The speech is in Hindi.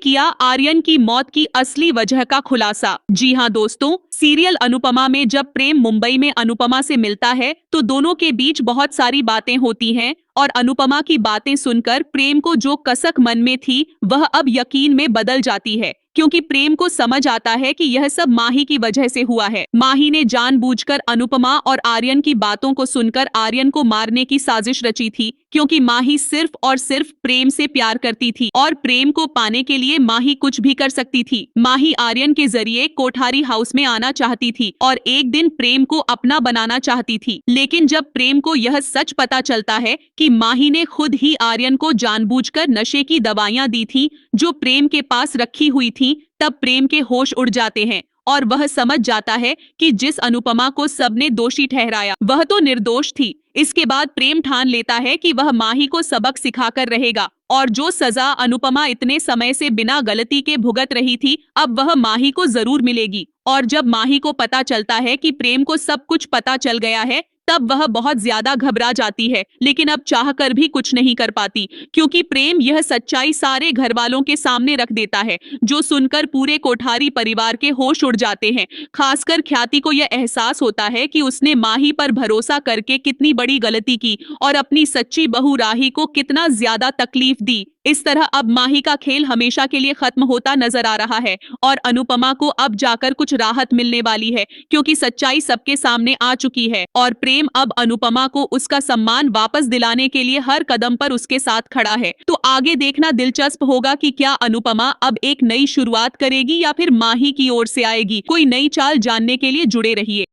किया आर्यन की मौत की असली वजह का खुलासा। जी हां दोस्तों, सीरियल अनुपमा में जब प्रेम मुंबई में अनुपमा से मिलता है तो दोनों के बीच बहुत सारी बातें होती हैं और अनुपमा की बातें सुनकर प्रेम को जो कसक मन में थी वह अब यकीन में बदल जाती है, क्योंकि प्रेम को समझ आता है कि यह सब माही की वजह से हुआ है। माही ने जानबूझकर अनुपमा और आर्यन की बातों को सुनकर आर्यन को मारने की साजिश रची थी, क्योंकि माही सिर्फ और सिर्फ प्रेम से प्यार करती थी और प्रेम को पाने के लिए माही कुछ भी कर सकती थी। माही आर्यन के जरिए कोठारी हाउस में आना चाहती थी और एक दिन प्रेम को अपना बनाना चाहती थी, लेकिन जब प्रेम को यह सच पता चलता है कि माही ने खुद ही आर्यन को जानबूझकर नशे की दवाइयां दी थी जो प्रेम के पास रखी हुई थी, तब प्रेम के होश उड़ जाते हैं और वह समझ जाता है कि जिस अनुपमा को सबने दोषी ठहराया वह तो निर्दोष थी। इसके बाद प्रेम ठान लेता है कि वह माही को सबक सिखाकर रहेगा और जो सजा अनुपमा इतने समय से बिना गलती के भुगत रही थी अब वह माही को जरूर मिलेगी। और जब माही को पता चलता है कि प्रेम को सब कुछ पता चल गया है तब वह बहुत ज्यादा घबरा जाती है, लेकिन अब चाहकर भी कुछ नहीं कर पाती, क्योंकि प्रेम यह सच्चाई सारे घर वालों के सामने रख देता है, जो सुनकर पूरे कोठारी परिवार के होश उड़ जाते हैं। खासकर ख्याति को यह एहसास होता है कि उसने माही पर भरोसा करके कितनी बड़ी गलती की और अपनी सच्ची बहू राही को कितना ज्यादा तकलीफ दी। इस तरह अब माही का खेल हमेशा के लिए खत्म होता नजर आ रहा है और अनुपमा को अब जाकर कुछ राहत मिलने वाली है, क्योंकि सच्चाई सबके सामने आ चुकी है और प्रेम अब अनुपमा को उसका सम्मान वापस दिलाने के लिए हर कदम पर उसके साथ खड़ा है। तो आगे देखना दिलचस्प होगा कि क्या अनुपमा अब एक नई शुरुआत करेगी या फिर माही की ओर से आएगी। कोई नई चाल जानने के लिए जुड़े रहिए।